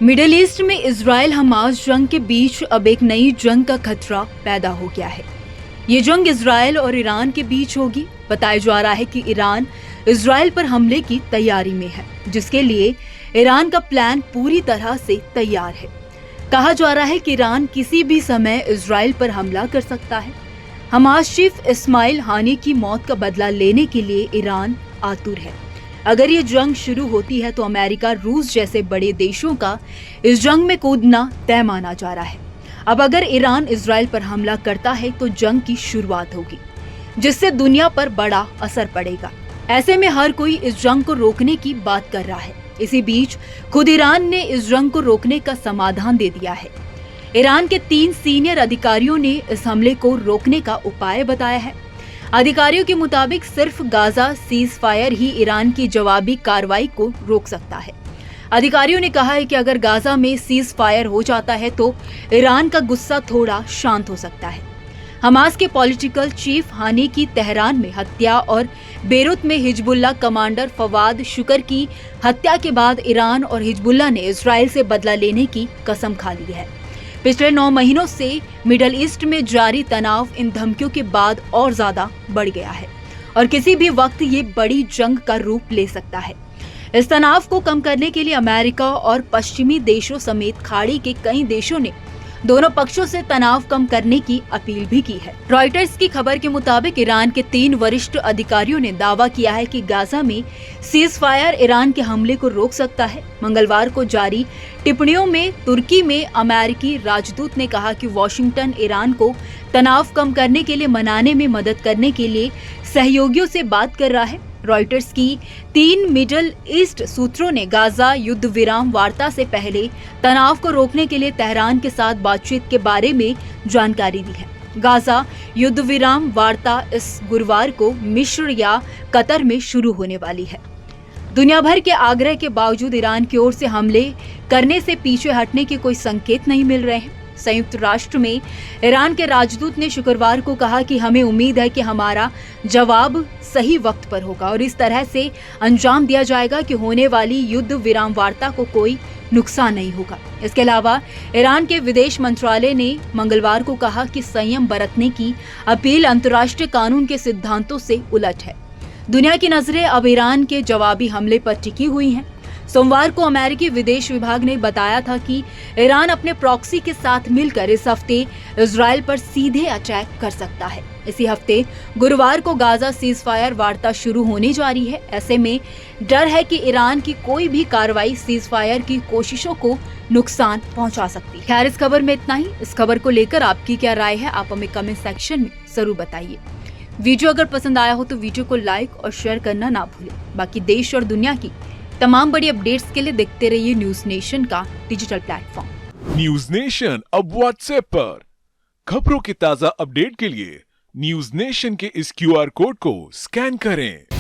Middle east में Israel Hamas जंग के बीच अब एक नई जंग का खतरा पैदा हो गया है। ये जंग इजराइल और ईरान के बीच होगी। बताया जा रहा है कि ईरान इजराइल पर हमले की तैयारी में है, जिसके लिए ईरान का प्लान पूरी तरह से तैयार है। कहा जा रहा है कि ईरान किसी भी समय इजराइल पर हमला कर सकता है। हमास चीफ इस्माइल हानी की मौत का बदला लेने के लिए ईरान आतुर है। अगर ये जंग शुरू होती है तो अमेरिका, रूस जैसे बड़े देशों का इस जंग में कूदना तय माना जा रहा है। अब अगर ईरान इजराइल पर हमला करता है तो जंग की शुरुआत होगी, जिससे दुनिया पर बड़ा असर पड़ेगा। ऐसे में हर कोई इस जंग को रोकने की बात कर रहा है। इसी बीच खुद ईरान ने इस जंग को रोकने का समाधान दे दिया है। ईरान के 3 सीनियर अधिकारियों ने इस हमले को रोकने का उपाय बताया है। अधिकारियों के मुताबिक सिर्फ गाजा सीज फायर ही ईरान की जवाबी कार्रवाई को रोक सकता है। अधिकारियों ने कहा है कि अगर गाजा में सीज फायर हो जाता है तो ईरान का गुस्सा थोड़ा शांत हो सकता है। हमास के पॉलिटिकल चीफ हानी की तेहरान में हत्या और बेरूत में हिजबुल्लाह कमांडर फवाद शुक्र की हत्या के बाद ईरान और हिजबुल्लाह ने इजराइल से बदला लेने की कसम खा ली है। पिछले 9 महीनों से मिडल ईस्ट में जारी तनाव इन धमकियों के बाद और ज्यादा बढ़ गया है और किसी भी वक्त ये बड़ी जंग का रूप ले सकता है। इस तनाव को कम करने के लिए अमेरिका और पश्चिमी देशों समेत खाड़ी के कई देशों ने दोनों पक्षों से तनाव कम करने की अपील भी की है। रॉयटर्स की खबर के मुताबिक ईरान के 3 वरिष्ठ अधिकारियों ने दावा किया है कि गाजा में सीज फायर ईरान के हमले को रोक सकता है। मंगलवार को जारी टिप्पणियों में तुर्की में अमेरिकी राजदूत ने कहा कि वॉशिंगटन ईरान को तनाव कम करने के लिए मनाने में मदद करने के लिए सहयोगियों से बात कर रहा है। रॉयटर्स की 3 मिडल ईस्ट सूत्रों ने गाजा युद्ध विराम वार्ता से पहले तनाव को रोकने के लिए तेहरान के साथ बातचीत के बारे में जानकारी दी है। गाजा युद्ध विराम वार्ता इस गुरुवार को मिस्र या कतर में शुरू होने वाली है। दुनिया भर के आग्रह के बावजूद ईरान की ओर से हमले करने से पीछे हटने के कोई संकेत नहीं मिल रहे हैं। संयुक्त राष्ट्र में ईरान के राजदूत ने शुक्रवार को कहा कि हमें उम्मीद है कि हमारा जवाब सही वक्त पर होगा और इस तरह से अंजाम दिया जाएगा कि होने वाली युद्ध विराम वार्ता को कोई नुकसान नहीं होगा। इसके अलावा ईरान के विदेश मंत्रालय ने मंगलवार को कहा कि संयम बरतने की अपील अंतर्राष्ट्रीय कानून के सिद्धांतों से उलट है। दुनिया की नजरें अब ईरान के जवाबी हमले पर टिकी हुई हैं। सोमवार को अमेरिकी विदेश विभाग ने बताया था कि ईरान अपने प्रॉक्सी के साथ मिलकर इस हफ्ते इजराइल पर सीधे अटैक कर सकता है। इसी हफ्ते गुरुवार को गाजा सीज फायर वार्ता शुरू होने जा रही है। ऐसे में डर है कि ईरान की कोई भी कार्रवाई सीज फायर की कोशिशों को नुकसान पहुंचा सकती है। खैर, इस खबर में इतना ही। इस खबर को लेकर आपकी क्या राय है, आप हमें कमेंट सेक्शन में जरूर बताइए। वीडियो अगर पसंद आया हो तो वीडियो को लाइक और शेयर करना ना भूलें। बाकी देश और दुनिया की तमाम बड़ी अपडेट्स के लिए देखते रहिए न्यूज नेशन का डिजिटल प्लेटफॉर्म। न्यूज नेशन अब व्हाट्सएप पर खबरों की ताजा अपडेट के लिए न्यूज नेशन के इस QR कोड को स्कैन करें।